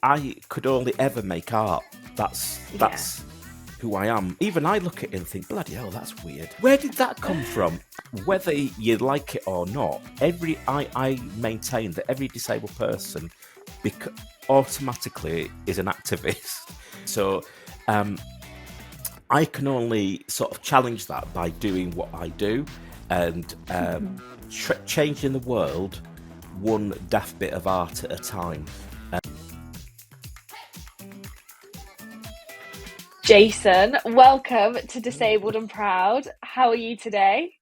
I could only ever make art. Yeah. That's who I am. Even I look at it and think, bloody hell, that's weird. Where did that come from? Whether you like it or not, I maintain that every disabled person automatically is an activist. So I can only sort of challenge that by doing what I do and changing the world one daft bit of art at a time. Jason, welcome to Disabled and Proud. How are you today?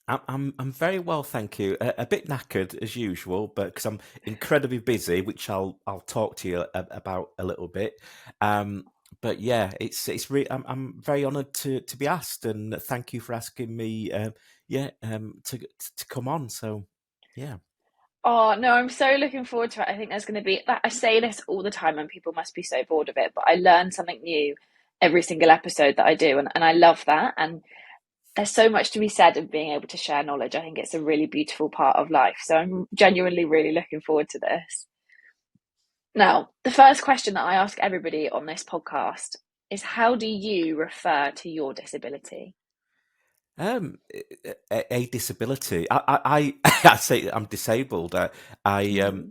I'm very well, thank you. A bit knackered as usual, but because I'm incredibly busy, which I'll talk to you about a little bit. But yeah, I'm very honoured to be asked, and thank you for asking me. To come on. So yeah. Oh, no, I'm so looking forward to it. I think there's going to be, like, I say this all the time and people must be so bored of it, but I learn something new every single episode that I do. And I love that. And there's so much to be said of being able to share knowledge. I think it's a really beautiful part of life. So I'm genuinely really looking forward to this. Now, the first question that I ask everybody on this podcast is how do you refer to your disability? Um, a disability. I say I'm disabled. I um Mm.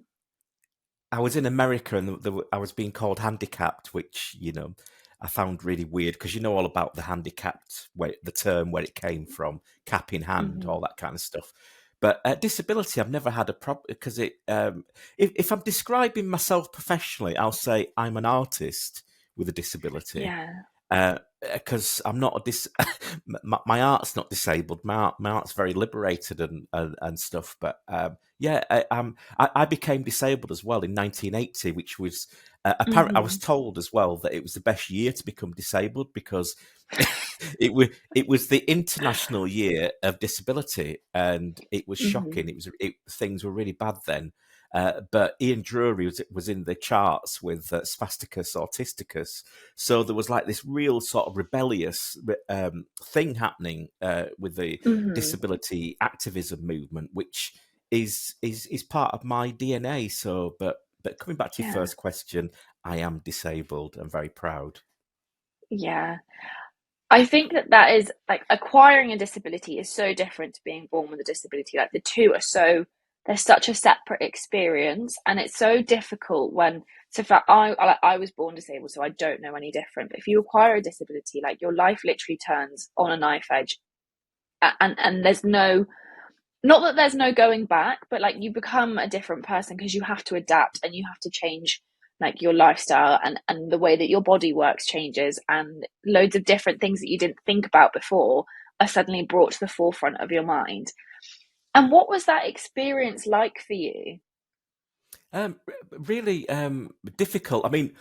I was in America and I was being called handicapped, which I found really weird because you know all about the handicapped, the term where it came from, cap in hand, Hmm. all that kind of stuff. But disability, I've never had a problem because if I'm describing myself professionally, I'll say I'm an artist with a disability Yeah. because I'm not my art's not disabled. My art's very liberated and stuff. But I became disabled as well in 1980, which was apparently I was Hmm. told as well that it was the best year to become disabled because it was the International Year of Disability, and it was Hmm. shocking. Things were really bad then. But Ian Drury was in the charts with Spasticus Autisticus, so there was like this real sort of rebellious thing happening with the Hmm. disability activism movement, which is part of my DNA. So, but coming back to your Yeah. first question, I am disabled. I'm very proud. Yeah. I think that that is like acquiring a disability is so different to being born with a disability. Like the two are so, they're such a separate experience, and it's so difficult when. So, for I was born disabled, so I don't know any different. But if you acquire a disability, like your life literally turns on a knife edge, and there's no, not that there's no going back, but like you become a different person because you have to adapt and you have to change like your lifestyle, and the way that your body works changes, and loads of different things that you didn't think about before are suddenly brought to the forefront of your mind. And what was that experience like for you? Really difficult. I mean,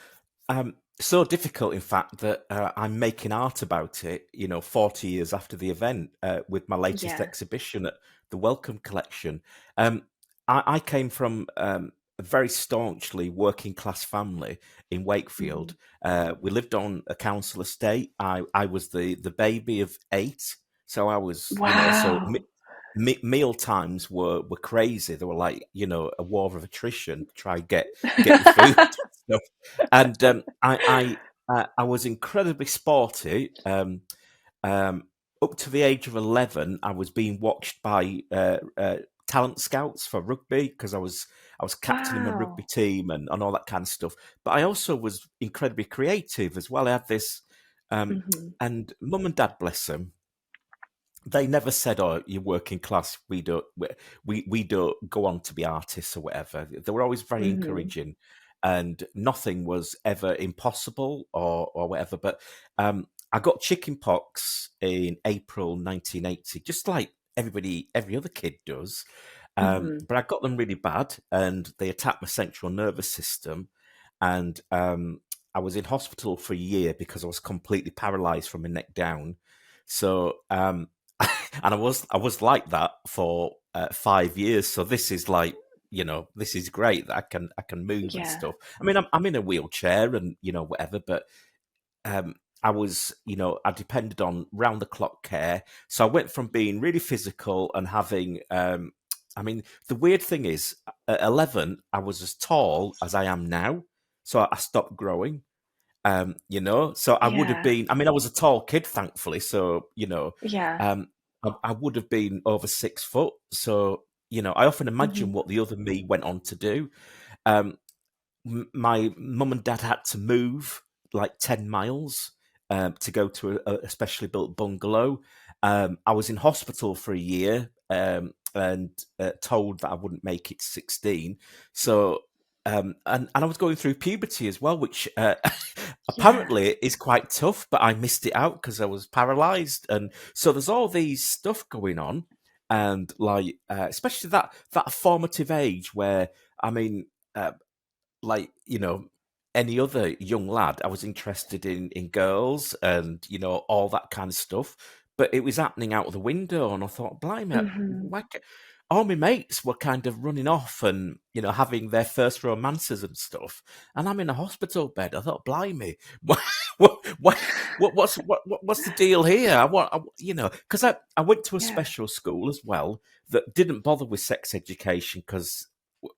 so difficult, in fact, that I'm making art about it. 40 years after the event, with my latest Yeah. exhibition at the Welcome Collection. Um, I came from a very staunchly working class family in Mm-hmm. Wakefield. We lived on a council estate. I was the baby of 8, so I was, Wow. meal times were crazy. They were like, a war of attrition. Try get your food and stuff. And I was incredibly sporty. Um, Up to the age of 11, I was being watched by talent scouts for rugby because I was captaining my rugby Wow. team and all that kind of stuff. But I also was incredibly creative as well. I had this, Mm-hmm. and mum and dad, bless them, they never said, "Oh, you're working class. We don't go on to be artists or whatever." They were always very Mm-hmm. encouraging, and nothing was ever impossible or whatever. But I got chicken pox in April 1980, just like every other kid does. Mm-hmm. But I got them really bad, and they attacked my central nervous system, and I was in hospital for a year because I was completely paralysed from my neck down. So and I was like that for 5 years. So this is like, this is great that I can move and Yeah. stuff. I mean, I'm in a wheelchair and whatever, but um, I depended on round the clock care. So I went from being really physical and having. I mean, the weird thing is, at 11, I was as tall as I am now. so I stopped growing. So I would have Yeah. been. I mean, I was a tall kid, thankfully. So Yeah. um, I would have been over 6 foot. So I often imagine Mhm. what the other me went on to do. Um, my mum and dad had to move like 10 miles to go to a specially built bungalow. I was in hospital for a year and told that I wouldn't make it to 16. So, and I was going through puberty as well, which Yeah. apparently is quite tough, but I missed it out because I was paralyzed. And so there's all these stuff going on. And like, especially that formative age where, I mean, like any other young lad, I was interested in girls and all that kind of stuff. But it was happening out of the window, and I thought, blimey, Mhm. all my mates were kind of running off and having their first romances and stuff, and I'm in a hospital bed. I thought, blimey, what, what's the deal here? Because I went to a Yeah. special school as well that didn't bother with sex education because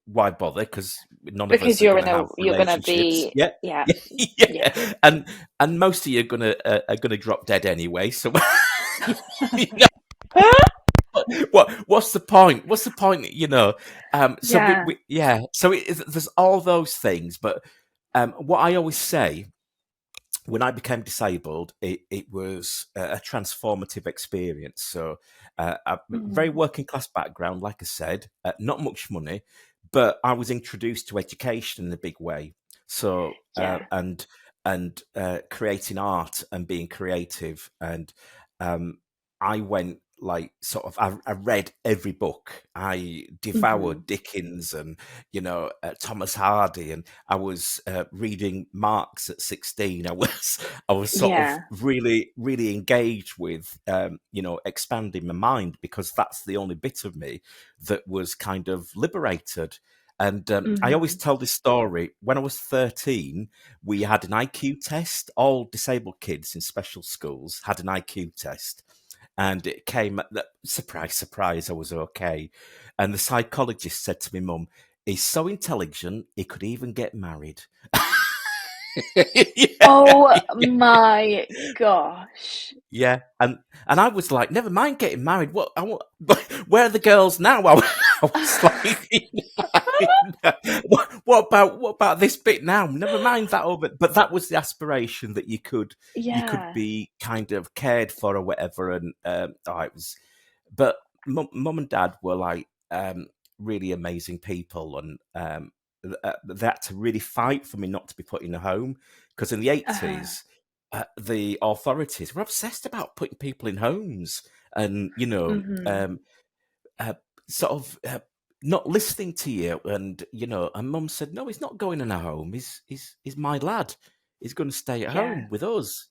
why bother? Because none of us Because are going to have you're gonna relationships. be Yeah, yeah. yeah, Yeah. yeah. And most of you are gonna drop dead anyway. So you what's the point? What's the point? So Yeah. yeah. So there's all those things, but what I always say when I became disabled, it was a transformative experience. So, a very Mhm. working class background, like I said, not much money, but I was introduced to education in a big way. So, Yeah. and creating art and being creative, and um, I went like sort of. I read every book. I devoured Mhm. Dickens and Thomas Hardy, and I was reading Marx at 16. I was sort of Yeah. really really engaged with expanding my mind because that's the only bit of me that was kind of liberated. And I always Mhm. tell this story. When I was 13, we had an IQ test. All disabled kids in special schools had an IQ test, and it came surprise, surprise, I was okay. And the psychologist said to me, Mum, he's so intelligent, he could even get married. Yeah, Oh my gosh. yeah. And I was like, never mind getting married. What? Where are the girls now? I was like, what about this bit now? Never mind that over. But that was the aspiration that you could Yeah. be kind of cared for or whatever. And it was. But mum and dad were like really amazing people, and they had to really fight for me not to be put in a home because in the Uh-huh. 80s, the authorities were obsessed about putting people in homes, and Mhm. uh, sort of not listening to you. And mum said, "No, he's not going in a home. He's my lad. He's going to stay at Yeah. home with us.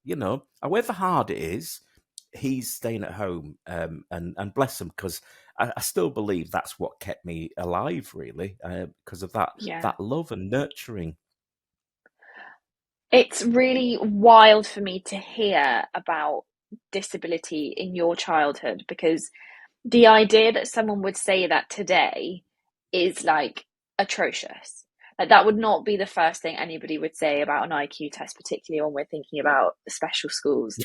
However hard it is, he's staying at home." And bless him, because I still believe that's what kept me alive, really, because of that Yeah. that love and nurturing. It's really wild for me to hear about disability in your childhood because the idea that someone would say that today is like atrocious. Like that would not be the first thing anybody would say about an IQ test, particularly when we're thinking about special schools.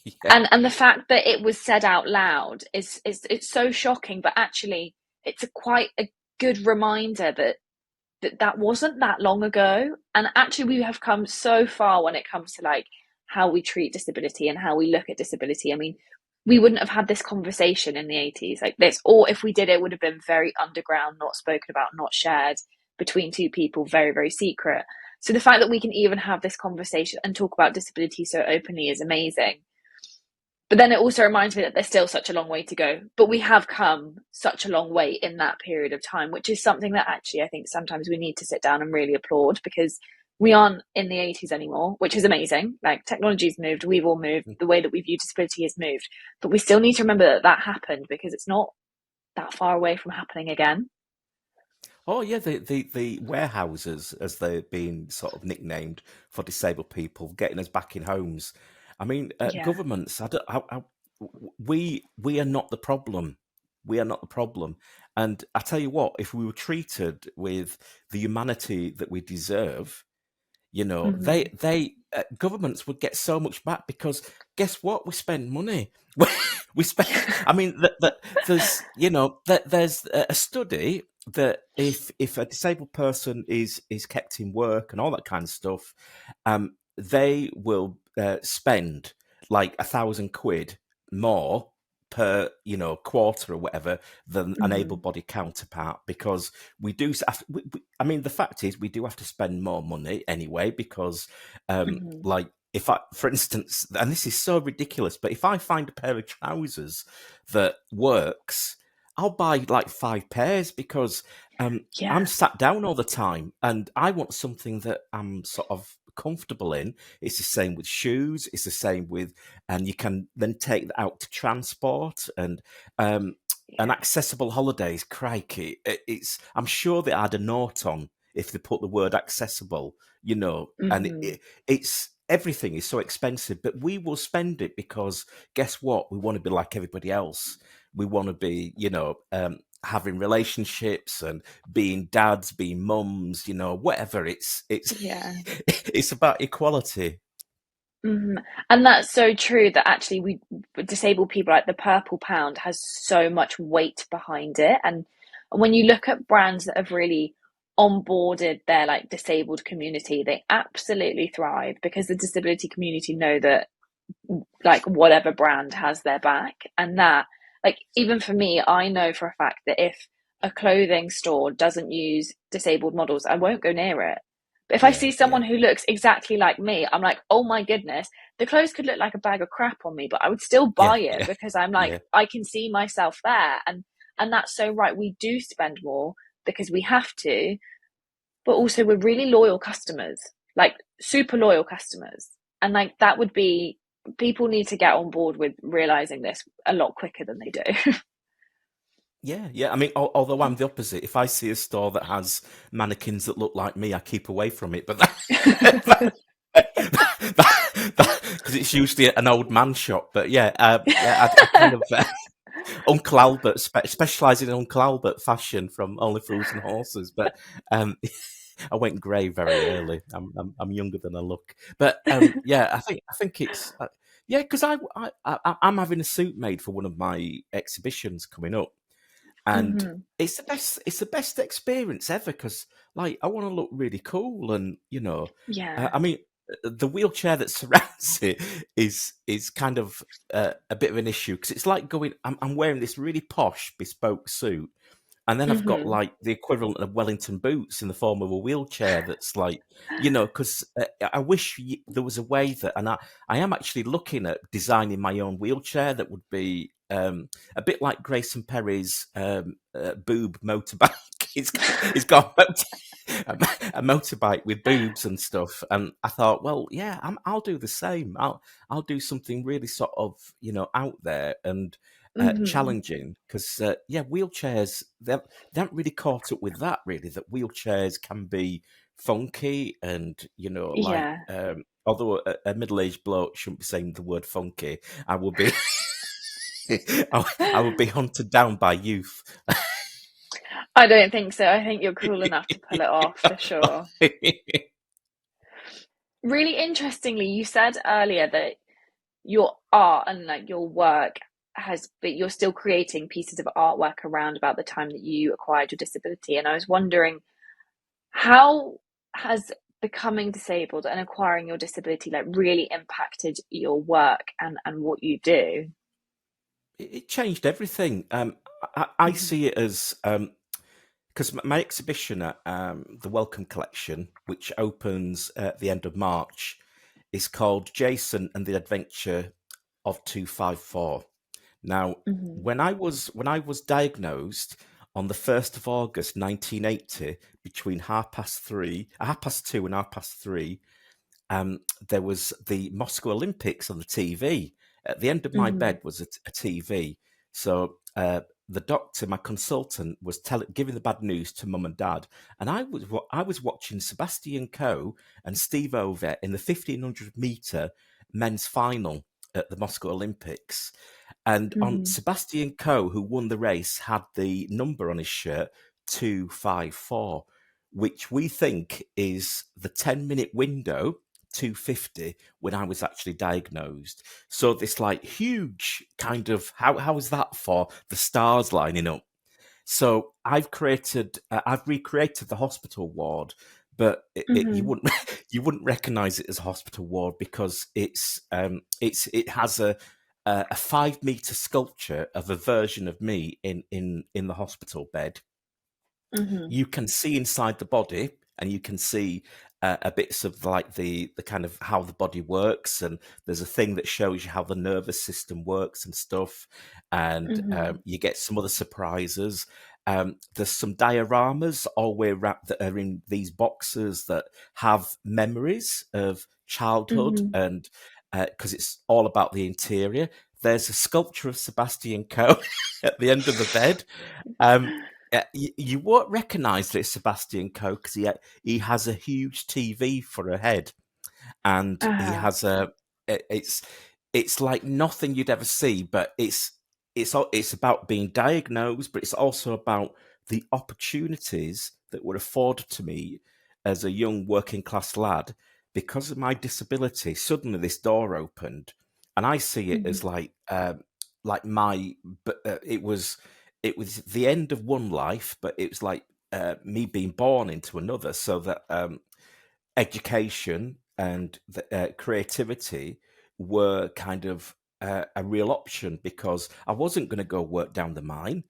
Yeah, And the fact that it was said out loud is it's so shocking, but actually it's a quite a good reminder that wasn't that long ago. And actually we have come so far when it comes to like how we treat disability and how we look at disability. I mean, we wouldn't have had this conversation in the 80s like this, or if we did, it would have been very underground, not spoken about, not shared between two people, very, very secret. So the fact that we can even have this conversation and talk about disability so openly is amazing. But then it also reminds me that there's still such a long way to go. But we have come such a long way in that period of time, which is something that actually I think sometimes we need to sit down and really applaud because we aren't in the 80s anymore, which is amazing. Like technology's moved, we've all moved, the way that we view disability has moved. But we still need to remember that that happened because it's not that far away from happening again. oh yeah, the warehouses, as they're being sort of nicknamed for disabled people, getting us back in homes. I mean, Yeah. governments. We are not the problem. We are not the problem. And I tell you what, if we were treated with the humanity that we deserve, Mhm. They governments would get so much back because guess what? We spend money. We spend. I mean, there's there's a study that if a disabled person is kept in work and all that kind of stuff, they will spend like £1,000 more per quarter or whatever than an Mhm. able-bodied counterpart because we do. I mean, the fact is we do have to spend more money anyway because, Mhm. like. If I, for instance, and this is so ridiculous, but if I find a pair of trousers that works, I'll buy like 5 pairs because I'm Yeah. sat down all the time and I want something that I'm sort of comfortable in. It's the same with shoes. It's the same with, and you can then take that out to transport and um, an Yeah. accessible holidays. Crikey, it's. I'm sure they add a note on if they put the word accessible. And Mhm. it's everything is so expensive, but we will spend it because guess what? We want to be like everybody else. We want to be, having relationships and being dads, being mums, whatever. It's Yeah. it's about equality. Mhm. And that's so true that actually we disabled people, like the purple pound has so much weight behind it. And when you look at brands that have really onboarded their like disabled community, they absolutely thrive because the disability community know that like whatever brand has their back. And that, like, even for me, I know for a fact that if a clothing store doesn't use disabled models, I won't go near it. But if I Yeah, see yeah, someone who looks exactly like me, I'm like, oh my goodness, the clothes could look like a bag of crap on me, but I would still yeah, buy it yeah, because I'm like, yeah, I can see myself there. And that's so right. We do spend more because we have to, but also we're really loyal customers, like super loyal customers. And like that would be, people need to get on board with realizing this a lot quicker than they do. yeah, yeah. I mean, although I'm the opposite. If I see a store that has mannequins that look like me, I keep away from it. But because it's usually an old man shop. But yeah, yeah, I kind of Uncle Albert specialising in Uncle Albert fashion from Only Fools and Horses. But um, I went grey very early. I'm younger than I look. But yeah, I think it's yeah, because I'm having a suit made for one of my exhibitions coming up, and Hmm. it's the best experience ever because like I want to look really cool and Yeah. I mean the wheelchair that surrounds it is kind of a bit of an issue because it's like going I'm wearing this really posh bespoke suit and then I've got Hmm. like the equivalent of Wellington boots in the form of a wheelchair that's like, because I wish there was a way that, and I am actually looking at designing my own wheelchair that would be a bit like Grayson Perry's boob motorbike. It's got a motorbike with boobs and stuff, and I thought, well, yeah, I'll do the same. I'll do something really sort of out there and Hmm. challenging because yeah, wheelchairs they haven't really caught up with that really. That wheelchairs can be funky and like Yeah. although a middle-aged bloke shouldn't be saying the word funky, I would be I would be hunted down by youth. I don't think so. I think you're cool enough to pull it off for sure. Really interestingly, you said earlier that your art and like your work has, but you're still creating pieces of artwork around about the time that you acquired your disability. And I was wondering, how has becoming disabled and acquiring your disability like really impacted your work and what you do? It changed everything. I Hmm. see it as because my exhibition at the Welcome Collection, which opens at the end of March, is called Jason and the Adventure of 254. Now, Hmm. when I was diagnosed on the 1st of August 1980, between half past two and half past three, there was the Moscow Olympics on the TV. At the end of my Hmm. bed was a TV. So the doctor, my consultant, was giving the bad news to mum and dad, and I was watching Sebastian Coe and Steve Ovett in the 1500 meter men's final at the Moscow Olympics. And on Hmm. Sebastian Coe, who won the race, had the number on his shirt 254. which we think is the 10-minute window, 250, when I was actually diagnosed. So this like huge kind of how is that for the stars lining up? So I've recreated the hospital ward, but you Mhm. wouldn't you wouldn't recognise it as a hospital ward because it has a 5 meter sculpture of a version of me in the hospital bed. Mhm. You can see inside the body, and you can see a bits of like the kind of how the body works, and there's a thing that shows you how the nervous system works and stuff, and Mhm. you get some other surprises. There's some dioramas all the way around that are in these boxes that have memories of childhood, Mhm. and because it's all about the interior. There's a sculpture of Sebastian Coe at the end of the bed. Um, you won't recognise that it's Sebastian Coe because he has a huge TV for a head, and he Uh-huh. has a it's like nothing you'd ever see, but it's about being diagnosed, but it's also about the opportunities that were afforded to me as a young working class lad because of my disability. Suddenly, this door opened, and I see it Mhm. as like my, but it was the end of one life, but it was like me being born into another, so that education and creativity were kind of a real option because I wasn't going to go work down the mine.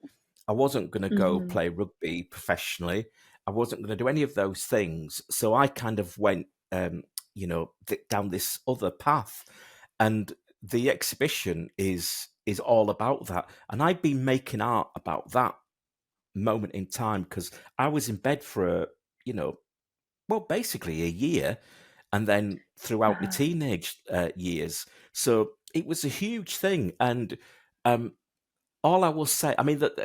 I wasn't going to go Mhm. play rugby professionally. I wasn't going to do any of those things. So I kind of went, down this other path, and the exhibition is all about that. And I've been making art about that moment in time because I was in bed for basically a year, and then throughout my Uh-huh. teenage years. So it was a huge thing, and um, all I will say, I mean, that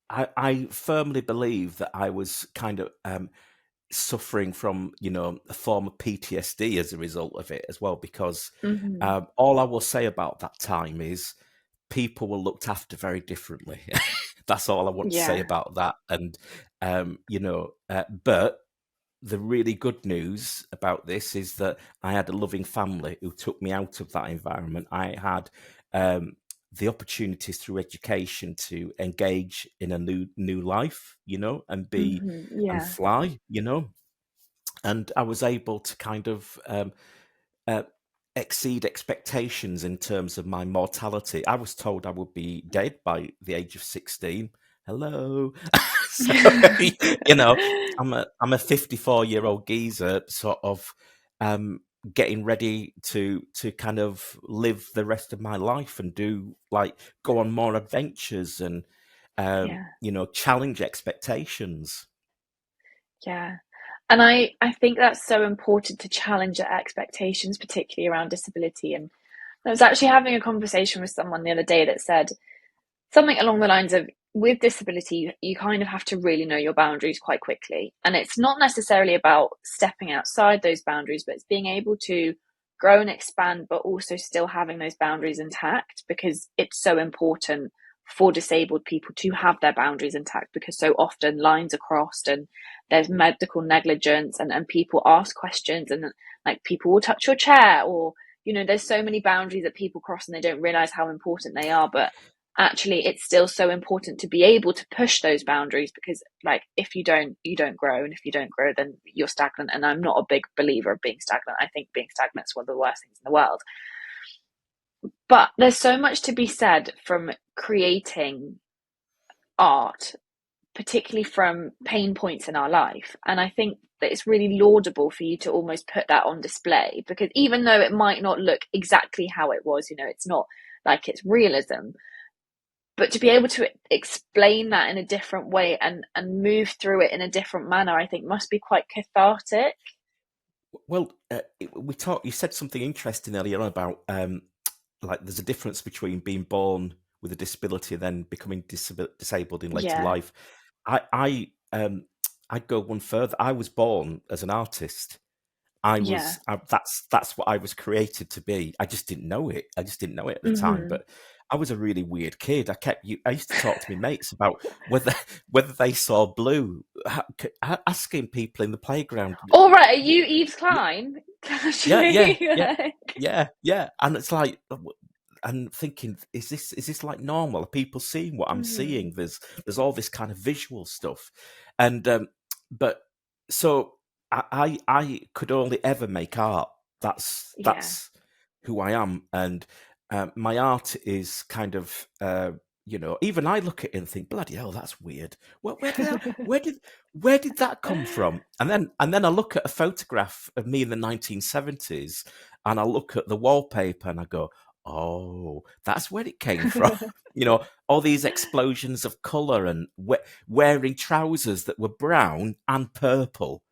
I firmly believe that I was kind of suffering from, a form of PTSD as a result of it as well, because Mhm. all I will say about that time is people were looked after very differently. That's all I want to say Yeah. about that. And, but the really good news about this is that I had a loving family who took me out of that environment. I had the opportunities through education to engage in a new life, and be Mhm. and Yeah. fly, and I was able to kind of uh, exceed expectations in terms of my mortality. I was told I would be dead by the age of 16. Hello. So, you know, I'm a 54-year-old geezer sort of um getting ready to kind of live the rest of my life and do like go on more adventures and Yeah. challenge expectations. Yeah. And I think that's so important to challenge our expectations, particularly around disability. And I was actually having a conversation with someone the other day that said something along the lines of, with disability, you kind of have to really know your boundaries quite quickly. And it's not necessarily about stepping outside those boundaries, but it's being able to grow and expand, but also still having those boundaries intact, because it's so important for disabled people to have their boundaries intact, because so often lines are crossed and there's medical negligence, and people ask questions, and like people will touch your chair, or there's so many boundaries that people cross and they don't realize how important they are. But actually it's still so important to be able to push those boundaries, because like if you don't grow, and if you don't grow then you're stagnant. And I'm not a big believer of being stagnant. I think being stagnant is one of the worst things in the world. But there's so much to be said from creating art, particularly from pain points in our life. And I think that it's really laudable for you to almost put that on display, because even though it might not look exactly how it was, it's not like it's realism, but to be able to explain that in a different way and move through it in a different manner, I think must be quite cathartic. Well, you said something interesting earlier on about like there's a difference between being born with a disability and then becoming disabled in later Yeah. life. I'd go one further. I was born as an artist. Yeah. That's what I was created to be. I just didn't know it. I just didn't know it at the time. Mhm. But I was a really weird kid. I used to talk to my mates about whether whether they saw blue, asking people in the playground. All right, are you Eve's Klein? Yeah, yeah, Casually, yeah, like, yeah. And it's like, and thinking, is this like normal? Are people seeing what I'm mhm, seeing? There's all this kind of visual stuff, and but so I could only ever make art. yeah. That's who I am, and my art is kind of. Even I look at it and think, "Bloody hell, that's weird. Where did where did that come from?" And then I look at a photograph of me in the 1970s, and I look at the wallpaper, and I go, "Oh, that's where it came from." All these explosions of color and wearing trousers that were brown and purple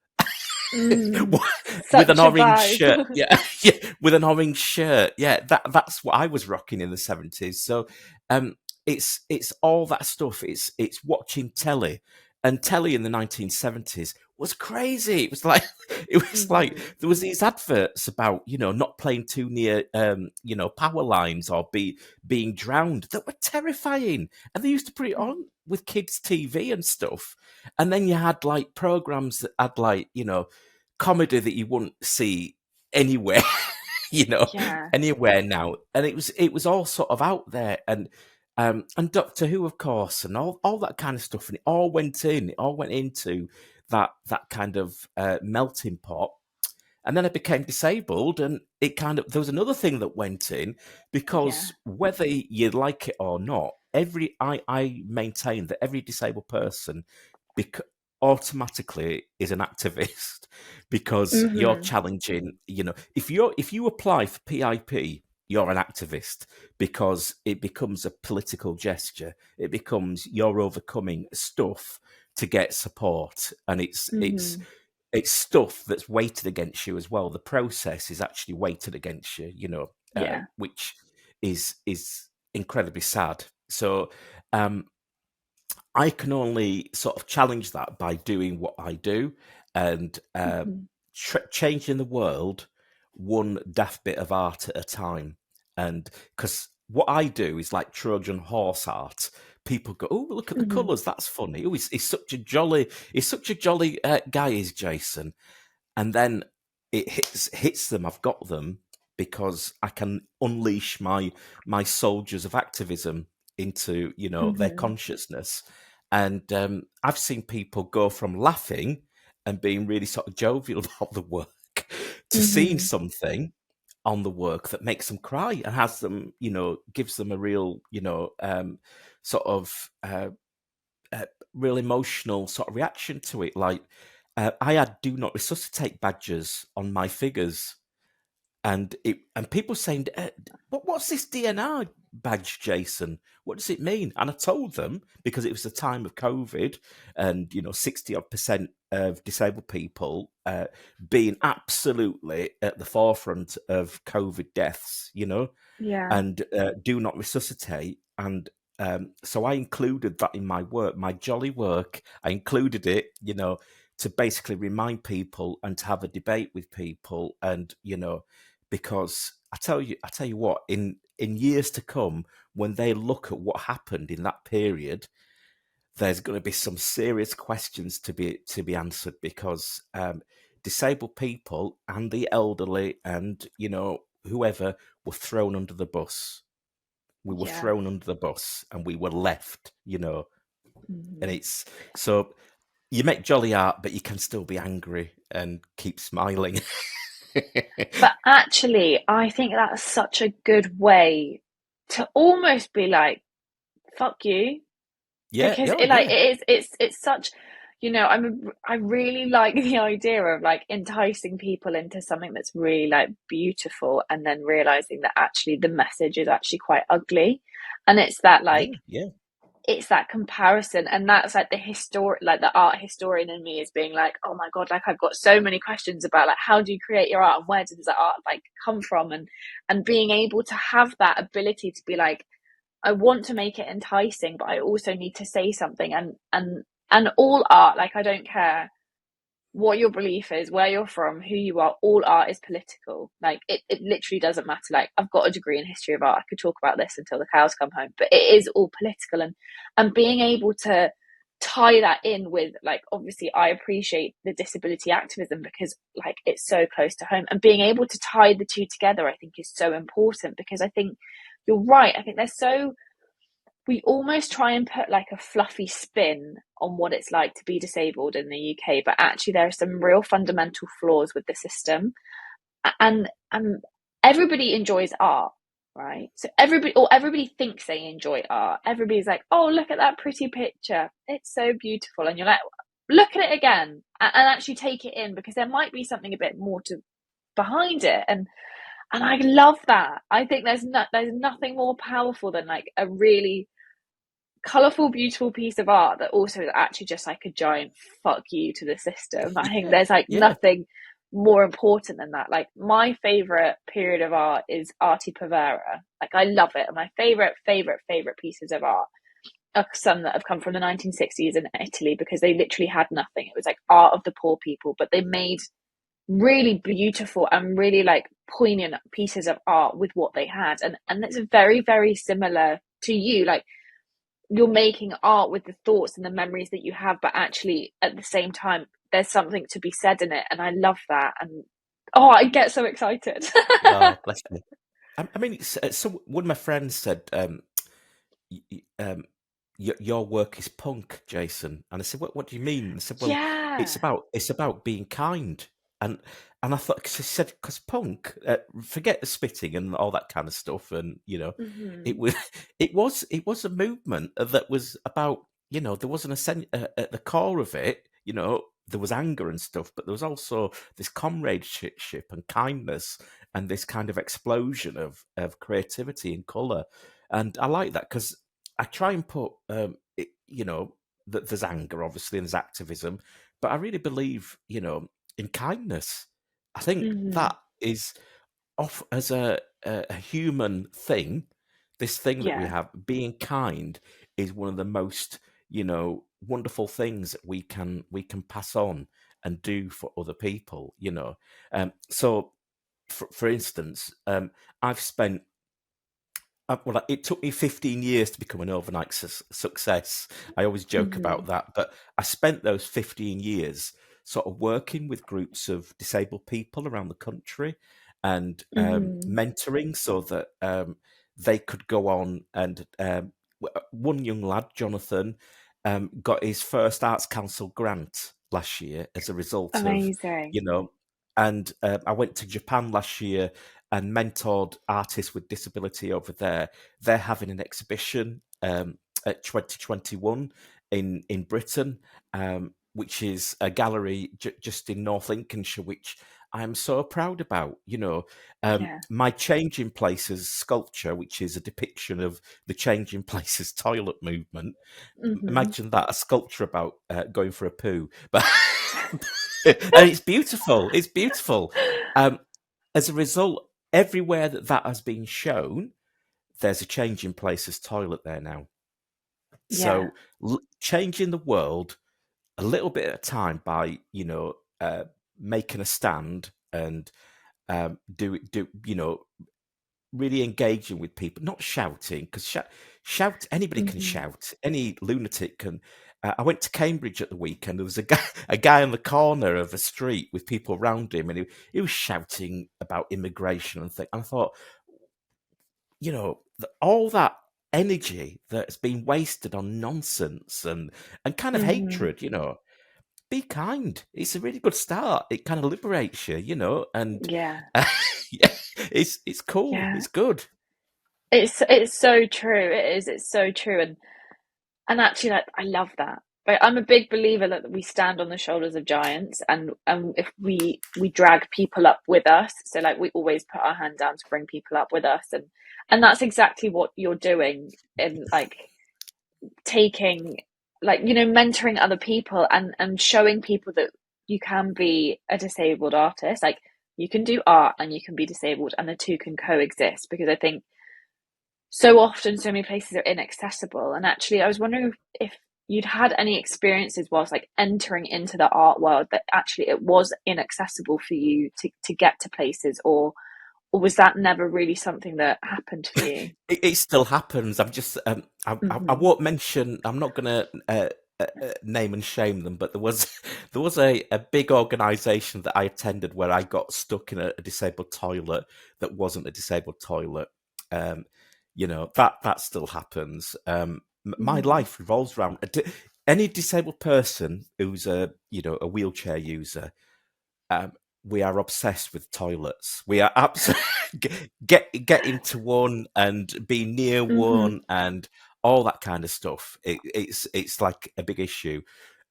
Mm, with an such a orange vibe. shirt. Yeah, yeah, with an orange shirt. Yeah, that's what I was rocking in the 70s. So, it's all that stuff. It's watching telly, and telly in the 1970s was crazy. It was like Mhm, there was these adverts about not playing too near power lines or being drowned that were terrifying, and they used to put it mm, on with kids' TV and stuff. And then you had like programs that had like comedy that you wouldn't see anywhere, you know, yeah. anywhere now. And it was all sort of out there, and Doctor Who, of course, and all that kind of stuff, and it all went into that kind of melting pot. And then I became disabled, and it kind of there was another thing that went in, Yeah. because whether you like it or not, I maintain that every disabled person bec- automatically is an activist, because you're Mhm. challenging. If you apply for PIP, you're an activist, because it becomes a political gesture. It becomes you're overcoming stuff to get support, and Mhm. it's stuff that's weighted against you as well. The process is actually weighted against you, Yeah. which is incredibly sad. So um, I can only sort of challenge that by doing what I do, and Mhm. changing the world one daft bit of art at a time. And because what I do is like Trojan horse art. People go, "Oh, look at the Mhm. colours. That's funny. Oh, he's such a jolly guy, is Jason." And then it hits them. I've got them, because I can unleash my soldiers of activism into their Mhm. consciousness. And I've seen people go from laughing and being really sort of jovial about the work to seeing Mhm. something on the work that makes them cry and has them, gives them a real, sort of real emotional sort of reaction to it. Like, I had "do not resuscitate" badges on my figures, and people saying, what's this DNR badge, Jason? What does it mean?" And I told them, because it was the time of COVID, and 60% of disabled people being absolutely at the forefront of COVID deaths, Yeah. and "do not resuscitate." And so I included that in my work, my jolly work. I included it, to basically remind people and to have a debate with people, and because I tell you what, in years to come, when they look at what happened in that period, there's going to be some serious questions to be answered, because disabled people and the elderly and whoever were thrown under the bus. We were Yeah. thrown under the bus, and we were left, and Mhm. it's so you make jolly art, but you can still be angry and keep smiling. But actually, I think that's such a good way to almost be like, "Fuck you," Yeah, because oh like yeah, it's such, I really like the idea of like enticing people into something that's really like beautiful, and then realizing that actually the message is actually quite ugly, and yeah, yeah, it's that comparison, and that's like like the art historian in me is being like, oh my god, like I've got so many questions about like how do you create your art, and where does that art like come from, and being able to have that ability to be like, I want to make it enticing, but I also need to say something, and all art, like I don't care what your belief is, where you're from, who you are, all art is political. Like it literally doesn't matter. Like I've got a degree in history of art. I could talk about this until the cows come home, but it is all political, and being able to tie that in with, like, obviously I appreciate the disability activism because like it's so close to home, and being able to tie the two together I think is so important, because I think you're right. I think there's so we almost try and put like a fluffy spin on what it's like to be disabled in the UK, but actually there are some real fundamental flaws with the system. And everybody enjoys art, right? So everybody thinks they enjoy art. Everybody's like, oh, look at that pretty picture, it's so beautiful, and you're like, look at it again, and actually take it in, because there might be something a bit more to behind it. And I love that. I think there's nothing more powerful than like a really colorful, beautiful piece of art that also is actually just like a giant fuck you to the system. I think Yeah, there's like yeah, nothing more important than that. Like my favorite period of art is Arte Povera. Like I love it. And my favorite pieces of art are some that have come from the 1960s in Italy, because they literally had nothing. It was like art of the poor people, but they made really beautiful and really like poignant pieces of art with what they had. And it's very similar to you. Like you're making art with the thoughts and the memories that you have, but actually at the same time there's something to be said in it, and I love that. And oh, I get so excited. oh, bless me. I mean, so one of my friends said, y- y- um, your work is punk, Jason. And I said, what do you mean? And I said, well, Yeah. it's about being kind. And I thought, because I said, because punk, forget the spitting and all that kind of stuff. And, it Mm-hmm. was, it was a movement that was about, there wasn't at the core of it, there was anger and stuff, but there was also this comradeship and kindness and this kind of explosion of creativity and color. And I like that because I try and put, that there's anger, obviously, and there's activism, but I really believe, in kindness. I think Mm-hmm. that is off as a human thing. This thing that we Yeah. have, being kind, is one of the most, wonderful things that we can pass on and do for other people. So, for instance, I've spent well, it took me 15 years to become an overnight success. I always joke Mm-hmm. about that, but I spent those 15 years sort of working with groups of disabled people around the country and Mm-hmm. mentoring so that they could go on. And one young lad, Jonathan, got his first Arts Council grant last year as a result of, you Amazing. know, and I went to Japan last year and mentored artists with disability over there. They're having an exhibition at 2021 in Britain, which is a gallery just in North Lincolnshire, which I am so proud about. Yeah. My Changing Places sculpture, which is a depiction of the Changing Places toilet movement. Mm-hmm. Imagine that, a sculpture about going for a poo, but and it's beautiful. It's beautiful. Um, as a result, everywhere that has been shown, there's a Changing Places toilet there now. Yeah. So changing the world a little bit at a time by making a stand and really engaging with people, not shouting, because shout anybody can Mm-hmm. shout, any lunatic can. I went to Cambridge at the weekend. There was a guy on the corner of a street with people around him, and he was shouting about immigration and things. And I thought, all that energy that's been wasted on nonsense and kind of Mm-hmm. hatred, be kind. It's a really good start. It kind of liberates you, and Yeah. yeah, it's cool. Yeah. It's good. It's so true. It is. It's so true. And actually, like, I love that. Like, I'm a big believer that we stand on the shoulders of giants, and if we drag people up with us, so like we always put our hand down to bring people up with us, and that's exactly what you're doing in like taking, like, mentoring other people, and showing people that you can be a disabled artist. Like you can do art and you can be disabled, and the two can coexist. Because I think so often so many places are inaccessible, and actually I was wondering if you'd had any experiences whilst like entering into the art world that actually it was inaccessible for you to get to places, or was that never really something that happened for you? It still happens. I'm just I Mm-hmm. won't mention. I'm not gonna name and shame them, but there was a big organisation that I attended where I got stuck in a disabled toilet that wasn't a disabled toilet. Um, that still happens. My Mm-hmm. life revolves around any disabled person who's a wheelchair user. Um, we are obsessed with toilets. We are absolutely get into one and be near Mm-hmm. one and all that kind of stuff. It's like a big issue.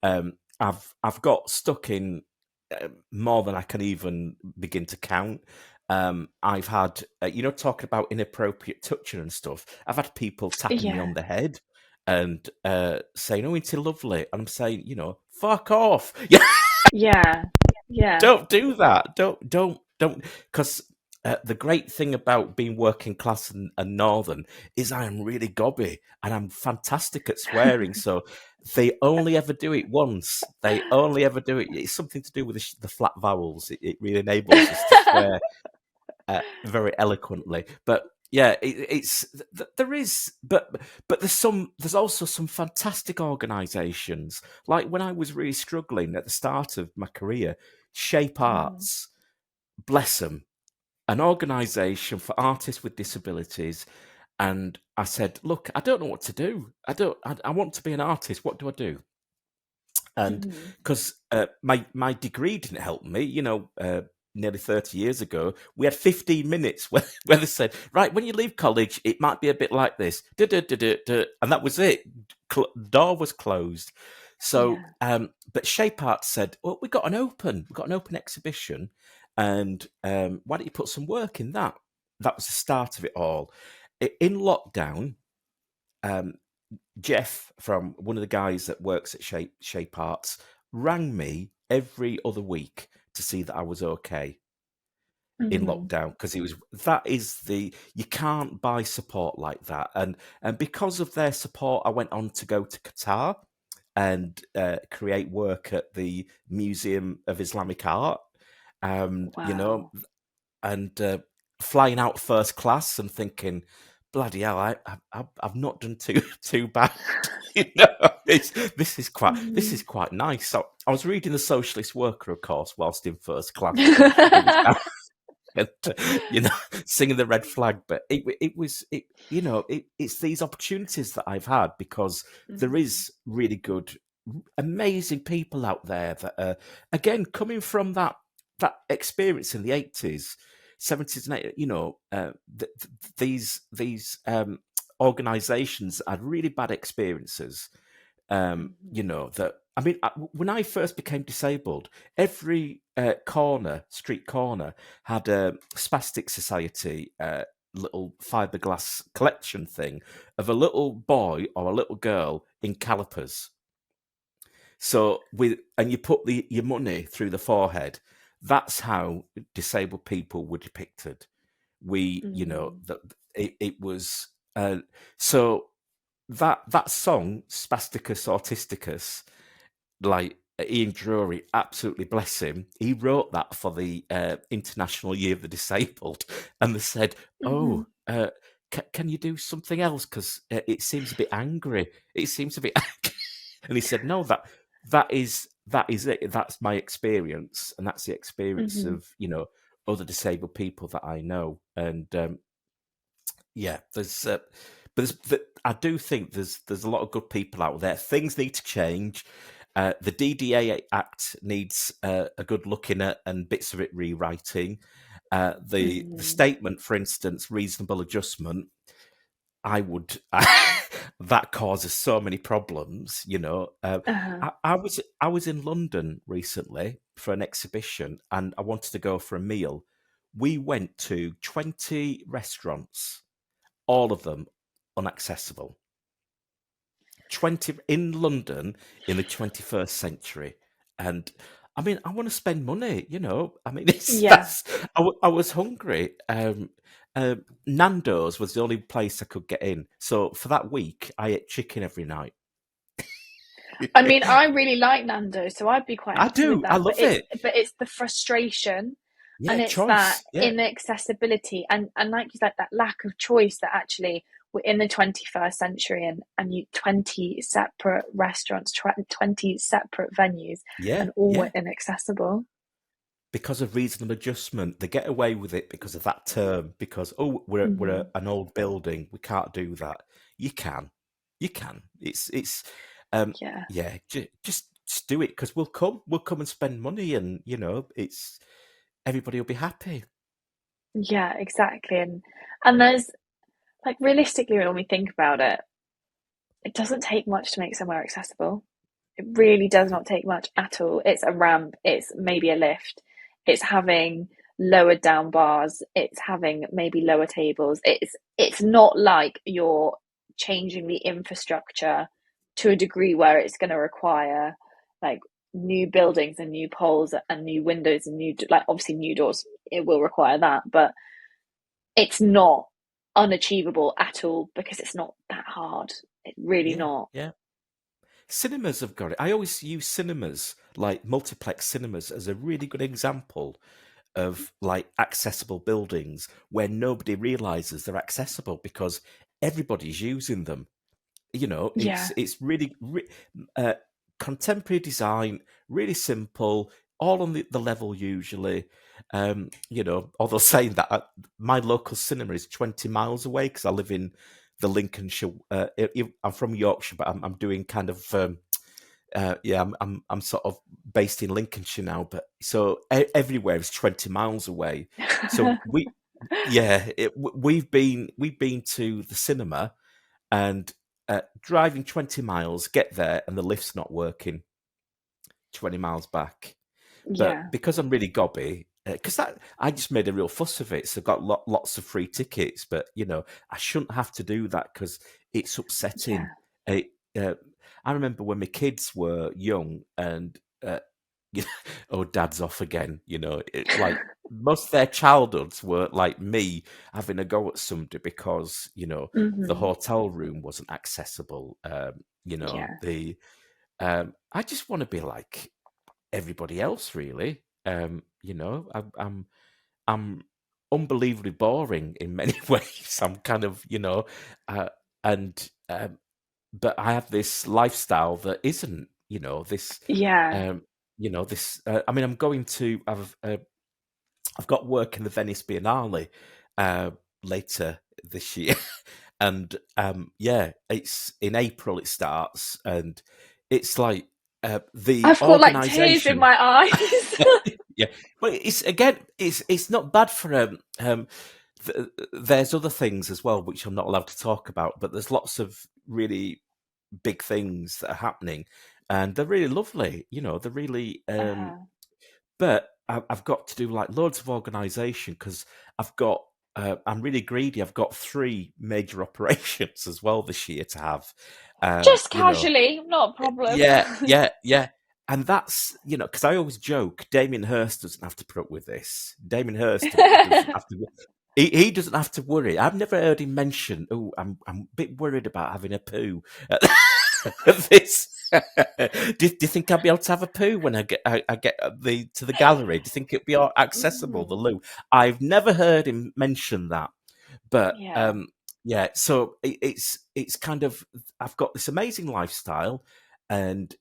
I've got stuck in more than I can even begin to count. I've had talking about inappropriate touching and stuff. I've had people tapping me on Yeah. the head and saying, "Oh, ain't you lovely?" And I'm saying, fuck off. Yeah. Yeah. Don't do that. Don't. Because the great thing about being working class and northern is I am really gobby and I'm fantastic at swearing. So they only ever do it once. They only ever do it. It's something to do with the flat vowels. It really enables us to swear very eloquently. But yeah, there is, but there's also some fantastic organisations. Like when I was really struggling at the start of my career, Shape Mm-hmm. Arts, bless them, an organisation for artists with disabilities. And I said, look, I don't know what to do. I want to be an artist. What do I do? And Mm-hmm. because my degree didn't help me, nearly 30 years ago, we had 15 minutes where they said, right, when you leave college, it might be a bit like this, and that was it. Door was closed. So, Yeah. but Shape Art said, well, we've got an open exhibition, and why don't you put some work in that? That was the start of it all. In lockdown, um, Jeff, from one of the guys that works at Shape Arts, rang me every other week to see that I was okay in Mm-hmm. lockdown because that is the you can't buy support like that, and because of their support, I went on to go to Qatar and create work at the Museum of Islamic Art. You know, Wow. and flying out first class and thinking, bloody hell, I've not done too bad. This Mm-hmm. is quite nice. So I was reading the Socialist Worker, of course, whilst in first class, and it was and, singing the red flag. But it's these opportunities that I've had because there Mm-hmm. is really good, amazing people out there that are again coming from that experience in the 80s, 70s, and 80s. These organizations had really bad experiences. That I mean, when I first became disabled, every street corner, had a spastic society little fiberglass collection thing of a little boy or a little girl in calipers. So and you put your money through the forehead. That's how disabled people were depicted. Mm-hmm. That it was so that song Spasticus Autisticus, like Ian Drury, absolutely bless him. He wrote that for the International Year of the Disabled, and they said, Mm-hmm. "Oh, can you do something else? Because it seems a bit angry. It seems a bit." And he said, "No, that is it. That's my experience, and that's the experience Mm-hmm. of other disabled people that I know." And yeah, I do think there's a lot of good people out there. Things need to change. The DDA Act needs a good looking at and bits of it rewriting. The Mm-hmm. statement, for instance, reasonable adjustment. I would that causes so many problems. Uh-huh. I was in London recently for an exhibition, and I wanted to go for a meal. We went to 20 restaurants, all of them unaccessible. 20 in London in the 21st century. And I mean, I want to spend money. I mean, Yeah. I was hungry. Nando's was the only place I could get in. So for that week, I ate chicken every night. I mean, I really like Nando's, so I'd be quite I happy with do. I that. love it. But it's the frustration, Yeah, and it's that choice. Yeah, inaccessibility, and like you said, that lack of choice. That actually we're in the 21st century, and you 20 separate restaurants, 20 separate venues, yeah, and all yeah. inaccessible. Because of reasonable adjustment, they get away with it because of that term. Because Hmm. an old building, we can't do that. You can, you can. It's Yeah, yeah. Just do it because we'll come and spend money, and it's everybody will be happy. yeah, exactly. And there's like realistically, when we think about it, it doesn't take much to make somewhere accessible. It really does not take much at all. It's a ramp, it's maybe a lift, it's having lowered down bars, it's having maybe lower tables. It's not like you're changing the infrastructure to a degree where it's going to require like new buildings and new poles and new windows and new, like obviously new doors. It will require that, but it's not unachievable at all because it's not that hard. It's really Yeah, not. yeah. Cinemas have got it. I always use cinemas, like multiplex cinemas, as a really good example of like accessible buildings where nobody realizes they're accessible because everybody's using them. Yeah. It's really uh, contemporary design, really simple, all on the level usually. Although saying that my local cinema is 20 miles away because I live in the Lincolnshire. I'm from Yorkshire, but I'm doing kind of yeah, I'm sort of based in Lincolnshire now, but so everywhere is 20 miles away. So yeah, we've been to the cinema and driving 20 miles, get there, and the lift's not working 20 miles back. But Yeah. because I'm really gobby, because that I just made a real fuss of it, so got lots of free tickets. But I shouldn't have to do that because it's upsetting. Yeah. It, I remember when my kids were young, and oh, dad's off again. Like most of their childhoods were like me having a go at somebody because the Hmm. hotel room wasn't accessible. Yeah. I just want to be like everybody else, really. I'm unbelievably boring in many ways. I'm kind of, uh, and but I have this lifestyle that isn't, this, Yeah. um, this. I mean, I've got work in the Venice Biennale uh, later this year, and yeah, it's in April. It starts, and it's like the I've got like tears in organisation. my eyes. Yeah, but it's again, it's not bad for there's other things as well which I'm not allowed to talk about, but there's lots of really big things that are happening, and they're really lovely. They're really. Uh, But I've got to do like loads of organisation because I've got. I'm really greedy. I've got three major operations as well this year to have. Um, just you know, casually, not a problem. yeah. And that's, because I always joke, Damien Hirst doesn't have to put up with this. Damien Hirst doesn't have to. He doesn't have to worry. I've never heard him mention, oh, I'm a bit worried about having a poo at this. Do you think I'll be able to have a poo when I get to the gallery? Do you think it'll be all accessible, the Mm, loo? I've never heard him mention that. But yeah. yeah, so it's kind of I've got this amazing lifestyle, and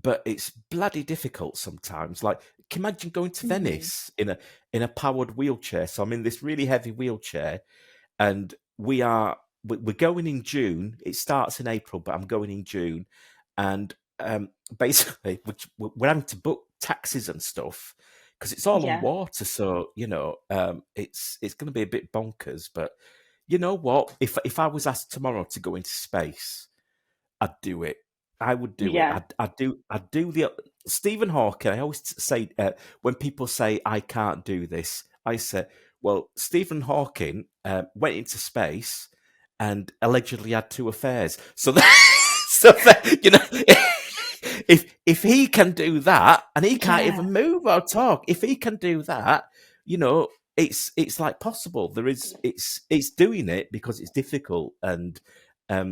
but it's bloody difficult sometimes. Like, can you imagine going to Hmm. Venice in a powered wheelchair? So I'm in this really heavy wheelchair, and we're going in June. It starts in April, but I'm going in June, and basically we're having to book taxis and stuff because it's all on Yeah. water. So it's going to be a bit bonkers. But you know what? If I was asked tomorrow to go into space, I'd do it. I would do it. Yeah. I'd do the Stephen Hawking. I always say when people say I can't do this, I say, well, Stephen Hawking went into space and allegedly had two affairs. So if he can do that and he can't Yeah. even move or talk, if he can do that, you know, it's like possible. There is it's doing it because it's difficult, and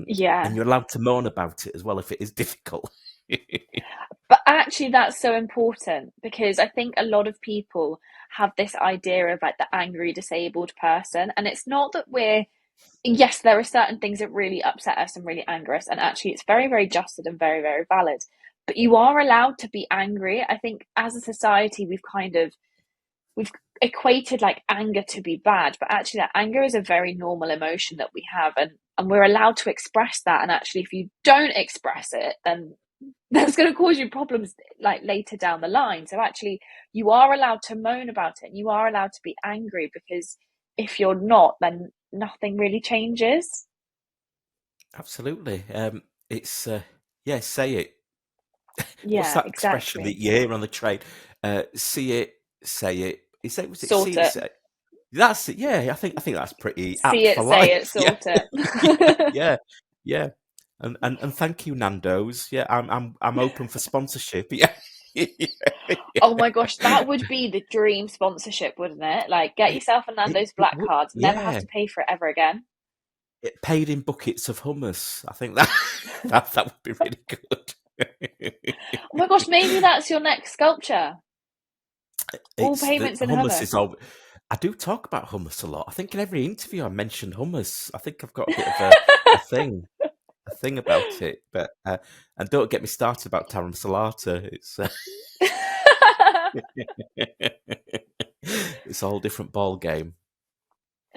Yeah. And you're allowed to moan about it as well if it is difficult. But actually, that's so important because I think a lot of people have this idea of like the angry disabled person. And it's not that yes, there are certain things that really upset us and really anger us. And actually, it's very, very just and very, very valid. But you are allowed to be angry. I think as a society, we've equated like anger to be bad, but actually that anger is a very normal emotion that we have, and we're allowed to express that. And actually, if you don't express it, then that's going to cause you problems like later down the line. So actually, you are allowed to moan about it, and you are allowed to be angry, because if you're not, then nothing really changes. Absolutely. It's yeah, say it. What's Yeah, that expression that exactly. you hear on the train? See it, say it. Is that was it? Sort See it, it. say it. That's it. Yeah, I think that's pretty See apt it, for say it, life. Yeah, sort it. yeah, yeah, yeah. And thank you, Nando's. Yeah, I'm open for sponsorship. Yeah, yeah. Oh my gosh, that would be the dream sponsorship, wouldn't it? Like, get It, yourself a Nando's it Black would. Card, never have Yeah, to pay for it ever again. it paid in buckets of hummus. I think that that would be really good. Oh my gosh, maybe that's your next sculpture. All It's the payments in hummus is hummus. all. I do talk about hummus a lot. I think in every interview I mention hummus. I think I've got a bit of a thing, a thing about it. But and don't get me started about taram salata. It's it's a whole different ball game.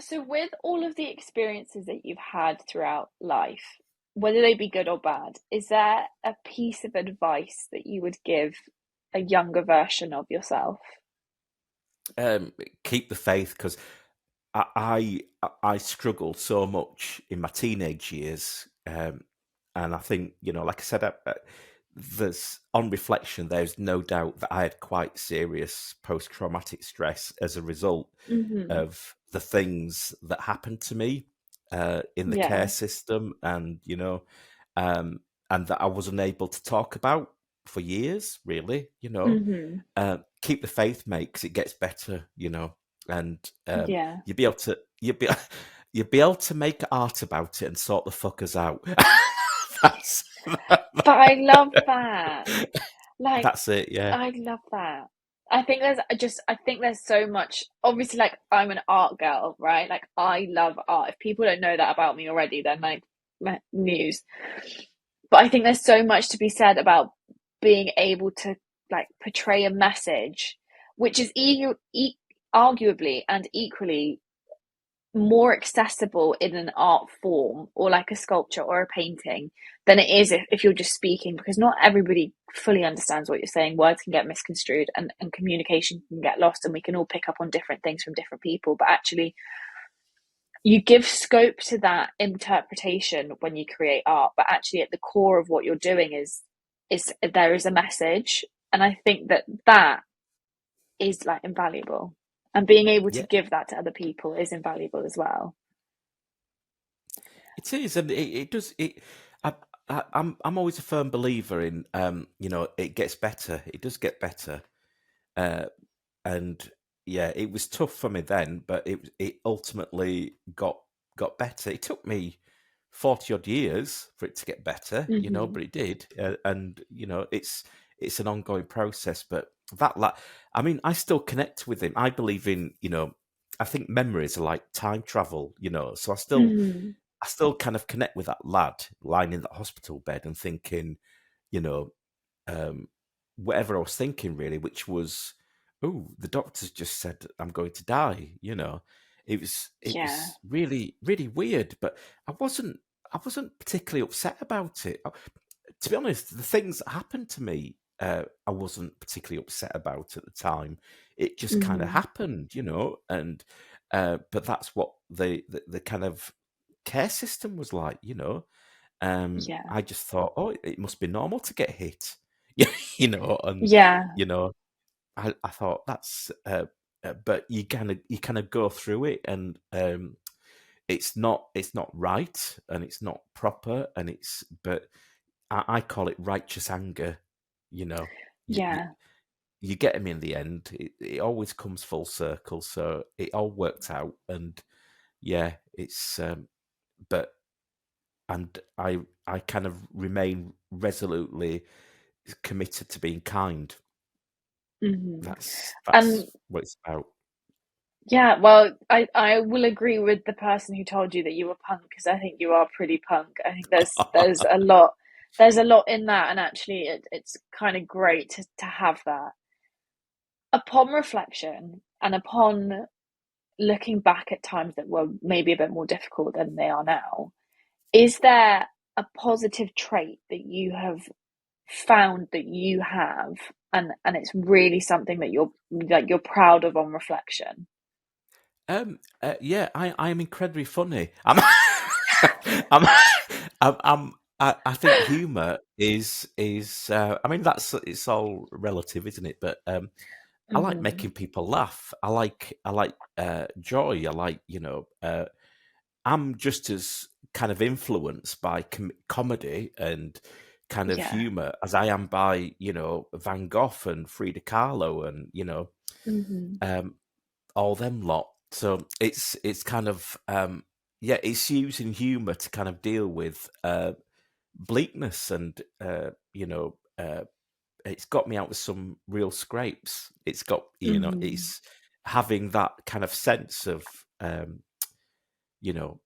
So, with all of the experiences that you've had throughout life, whether they be good or bad, is there a piece of advice that you would give a younger version of yourself? Um, Keep the faith because I struggled so much in my teenage years, and I think like I said, there's on reflection, there's no doubt that I had quite serious post traumatic stress as a result Mm-hmm. of the things that happened to me in the care Yeah. system, um, and that I wasn't able to talk about for years. Really, Mm-hmm. keep the faith, mate, because it gets better. And Yeah. you'll be able to you'll be you'll be able to make art about it and sort the fuckers out. that's But I love that. Like, that's it. Yeah. I love that. I think there's so much. Obviously, like, I'm an art girl, right? Like, I love art. If people don't know that about me already, then like, news. But I think there's so much to be said about being able to like portray a message, which is arguably and equally more accessible in an art form or like a sculpture or a painting than it is if you're just speaking, because not everybody fully understands what you're saying. Words can get misconstrued, and communication can get lost, and we can all pick up on different things from different people. But actually, you give scope to that interpretation when you create art. But actually, at the core of what you're doing is there is a message. And I think that that is like invaluable. And being able to Yeah, give that to other people is invaluable as well. it is, and it does. I, I'm always a firm believer in it gets better. It does get better. Uh, and yeah, it was tough for me then, but it ultimately got better. It took me 40 odd years for it to get better, Mm-hmm. but it did, and it's an ongoing process. But that, I mean, I still connect with him. I believe in, I think memories are like time travel, so Mm-hmm. I still kind of connect with that lad lying in that hospital bed and thinking, you know, um, whatever I was thinking really, which was, oh, the doctors just said I'm going to die. It was Yeah. really really weird, but I wasn't particularly upset about it. To be honest, the things that happened to me, I wasn't particularly upset about at the time. It just kind of Mm-hmm. happened, and but that's what the kind of care system was like. Yeah. I just thought, oh, it must be normal to get hit, yeah, and Yeah. you know, I thought but you kind of go through it, and it's not right, and it's not proper, but I call it righteous anger. You know, you you, Yeah. you get him in the end. It always comes full circle, so it all worked out, and yeah, it's but and I kind of remain resolutely committed to being kind. Hmm. That's And what it's about. yeah, well, I will agree with the person who told you that you were punk, because I think you are pretty punk. I think there's a lot in that, and actually it's kind of great to have that. Upon reflection and upon looking back at times that were maybe a bit more difficult than they are now, is there a positive trait that you have found that you have, and it's really something that you're proud of on reflection? Yeah, I am incredibly funny. I'm, I think humor is. I mean, it's all relative, isn't it? But I like Hmm. making people laugh. I like joy. I like I'm just as kind of influenced by comedy and kind of Yeah. humor as I am by Van Gogh and Frida Kahlo and Hmm. um, all them lot. So it's kind of yeah, it's using humor to kind of deal with bleakness and it's got me out of some real scrapes. It's got Hmm. it's having that kind of sense of you know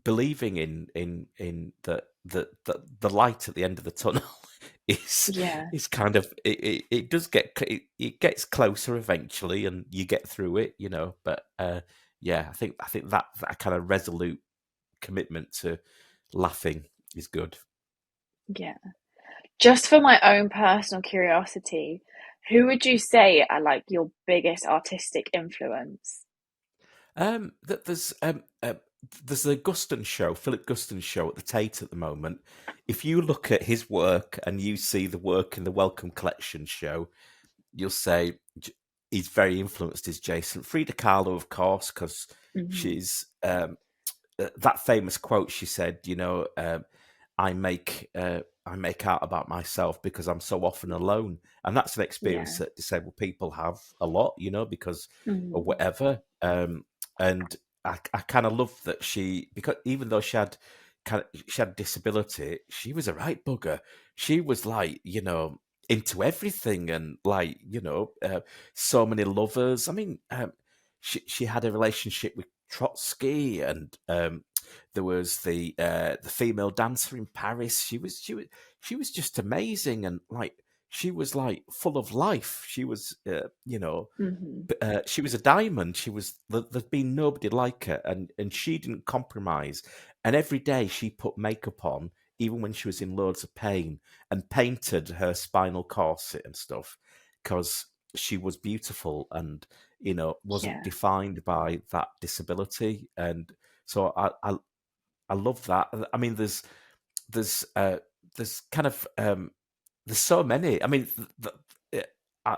believing in the light at the end of the tunnel is Yeah. kind of it does it gets closer eventually and you get through it, but yeah, I think that kind of resolute commitment to laughing is good. Yeah. Just for my own personal curiosity, who would you say are like your biggest artistic influence? There's the Guston show, Philip Guston show at the Tate at the moment. If you look at his work and you see the work in the Welcome Collection show, you'll say he's very influenced is Jason. Frida Kahlo, of course, because Hmm. she's that famous quote. She said, I make art about myself because I'm so often alone, and that's an experience Yeah. that disabled people have a lot, because or Hmm. whatever. And I kind of love that because even though she had disability, she was a right bugger. She was like, into everything and like, so many lovers. I mean, she had a relationship with Trotsky, and there was the female dancer in Paris. She was just amazing, and like she was like full of life. She was Hmm. she was a diamond. There's been nobody like her, and she didn't compromise. And every day she put makeup on, even when she was in loads of pain, and painted her spinal corset and stuff because she was beautiful and wasn't Yeah. defined by that disability. And so I love that. I mean, there's uh, there's kind of there's so many. I mean,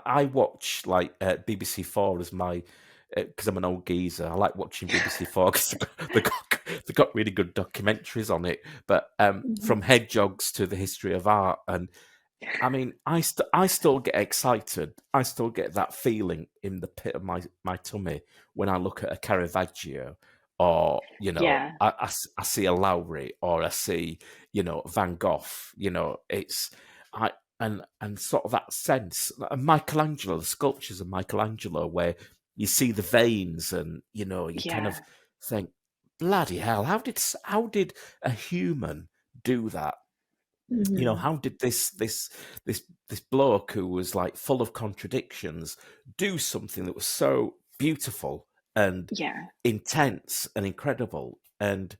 I watch like BBC Four as my because I'm an old geezer. I like watching BBC Four because they got really good documentaries on it. But Hmm. from hedgehogs to the history of art, and I mean, I still get excited. I still get that feeling in the pit of my tummy when I look at a Caravaggio, or Yeah. I see a Lowry, or I see Van Gogh. It's I and sort of that sense. And Michelangelo, the sculptures of Michelangelo, where you see the veins, and you kind of Yeah. think, bloody hell, how did a human do that? Hmm. How did this this bloke who was like full of contradictions do something that was so beautiful and Yeah. intense and incredible? And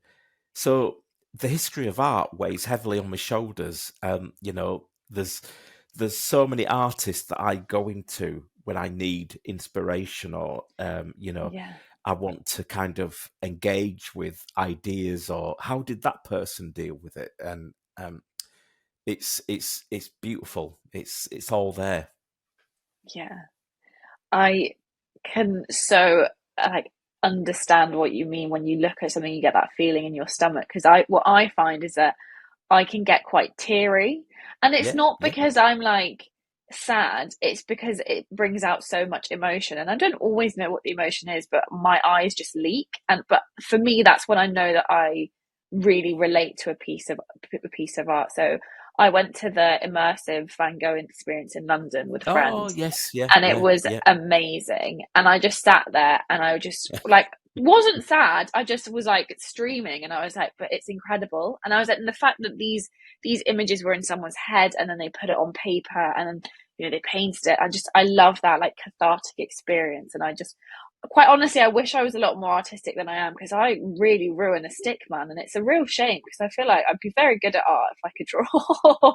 so the history of art weighs heavily on my shoulders. There's so many artists that I go into when I need inspiration, or Yeah. I want to kind of engage with ideas, or how did that person deal with it? And it's beautiful. It's all there. Yeah. I can so like understand what you mean when you look at something, you get that feeling in your stomach. Because I what I find is that I can get quite teary, and it's Yeah, not yeah, because I'm like sad, it's because it brings out so much emotion, and I don't always know what the emotion is, but my eyes just leak. And but for me, that's when I know that really relate to a piece of art. So I went to the immersive Van Gogh experience in London with Oh, friends, yes, yeah, and it yeah, was yeah. amazing. And I just sat there and I just like wasn't sad. I just was like streaming, and I was like, but it's incredible. And I was like, and the fact that these images were in someone's head, and then they put it on paper, and then they painted it. I love that like cathartic experience, and I just quite honestly, I wish I was a lot more artistic than I am, because I really ruin a stick man, and it's a real shame because I feel like I'd be very good at art if I could draw.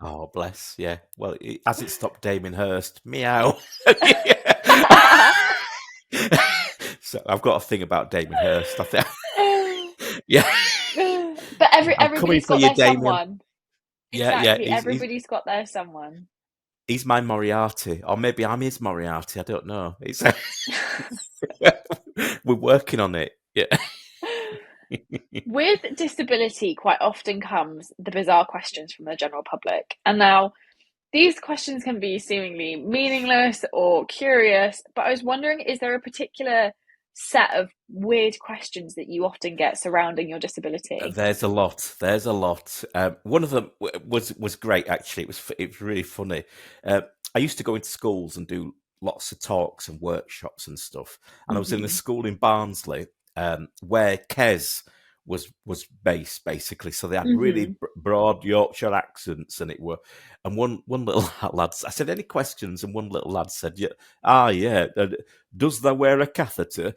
Oh, bless, yeah. Well, as it stopped Damien Hirst, meow. So I've got a thing about Damien Hirst. I think, yeah. But I'm coming everybody's for got you, their Damien. someone. Yeah, yeah. Exactly, everybody's got their someone. He's my Moriarty, or maybe I'm his Moriarty. I don't know. It's we're working on it. Yeah. With disability, quite often comes the bizarre questions from the general public. And now, these questions can be seemingly meaningless or curious, but I was wondering, is there a particular set of weird questions that you often get surrounding your disability? There's a lot. There's a lot. One of them was great. Actually, it was really funny. I used to go into schools and do lots of talks and workshops and stuff. And I was in a Mm-hmm. school in Barnsley where Kes was based basically. So they had really Mm-hmm. broad Yorkshire accents, and one little lad. I said, "Any questions?" And one little lad said, "Yeah, yeah. Does they wear a catheter?"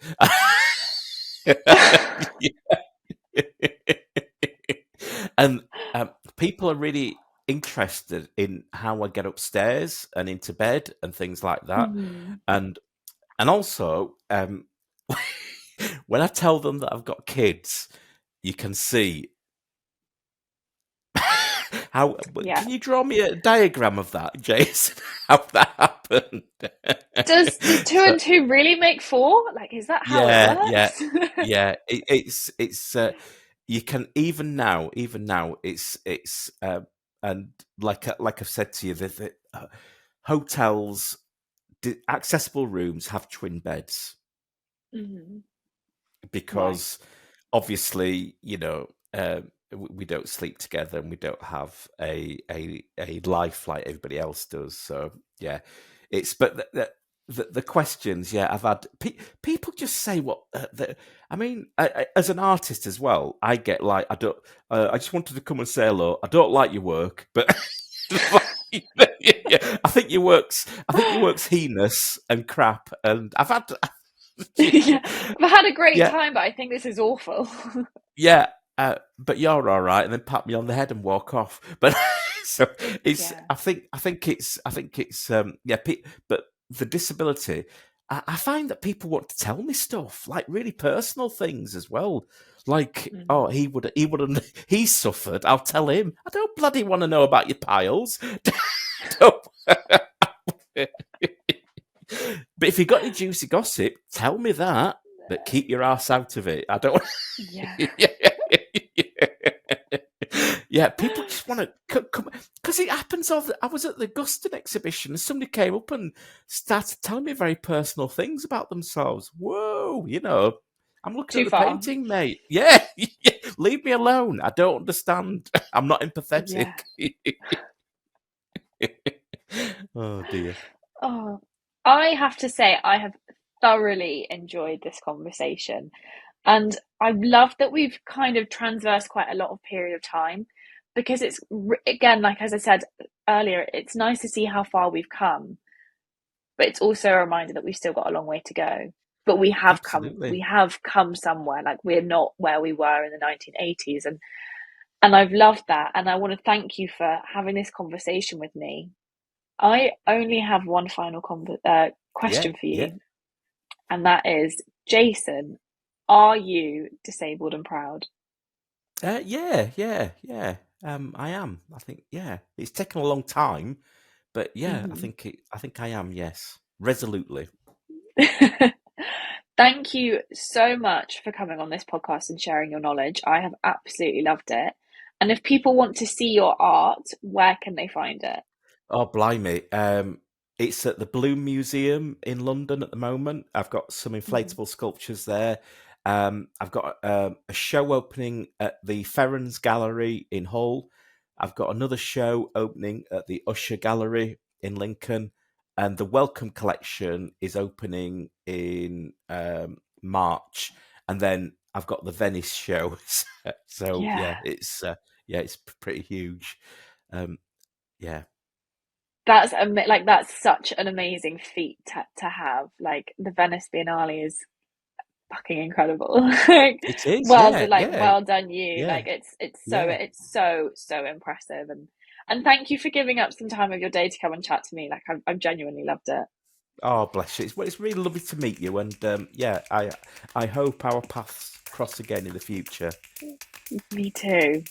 And people are really interested in how I get upstairs and into bed and things like that. Mm-hmm. And also, when I tell them that I've got kids, you can see how. Yeah. Can you draw me a diagram of that, Jason? How that happened? Does two So and two really make four? Like, is that how it yeah, yeah, works? yeah. It's you can even now it's and like I've said to you, the hotels, accessible rooms have twin beds Mhm. Right. because obviously we don't sleep together and we don't have a life like everybody else does. So yeah, it's but the questions, yeah, I've had people just say what I mean. As an artist as well, I get like I just wanted to come and say hello. I don't like your work, but yeah, I think your work's heinous and crap, and I've had Yeah. I've had a great yeah. time, but I think this is awful. Yeah, but you're all right, and then pat me on the head and walk off. But so it's, Yeah. I think it's, yeah. But the disability, I find that people want to tell me stuff like really personal things as well. Like, oh, Mhm. he wouldn't, he suffered. I'll tell him. I don't bloody want to know about your piles. Don't- But if you got any juicy gossip, tell me that. But keep your ass out of it. I don't. Yeah. Yeah, people just want to come because it happens. I was at the Guston exhibition and somebody came up and started telling me very personal things about themselves. Whoa, I'm looking at Too the far. painting, mate. Yeah, yeah, leave me alone. I don't understand. I'm not Yeah. empathetic. Oh dear. Oh, I have to say, I have thoroughly enjoyed this conversation. And I've loved that we've kind of transversed quite a lot of period of time, because it's, again, like as I said earlier, it's nice to see how far we've come, but it's also a reminder that we've still got a long way to go. But we Absolutely. have come somewhere. Like, we're not where we were in the 1980s, and I've loved that. And I want to thank you for having this conversation with me. I only have one final Yeah, question for yeah. you, and that is, Jason, are you disabled and proud? Yeah, yeah, yeah. I am. I think, yeah. It's taken a long time, but yeah, Mhm. I think I am. Yes, resolutely. Thank you so much for coming on this podcast and sharing your knowledge. I have absolutely loved it. And if people want to see your art, where can they find it? Oh, blimey. It's at the Bloom Museum in London at the moment. I've got some Mhm. inflatable sculptures there. I've got a show opening at the Ferrens Gallery in Hull. I've got another show opening at the Usher Gallery in Lincoln, and the Welcome Collection is opening in March, and then I've got the Venice show. So Yeah. yeah, it's pretty huge. Um, yeah, Like that's such an amazing feat to have. Like the Venice Biennale is fucking incredible. Like it is. well Yeah, done, like yeah, well done you. yeah, Like yeah. it's so impressive, and thank you for giving up some time of your day to come and chat to me. Like I've genuinely loved it. Oh, bless you. It's really lovely to meet you, and yeah, I hope our paths cross again in the future. Me too.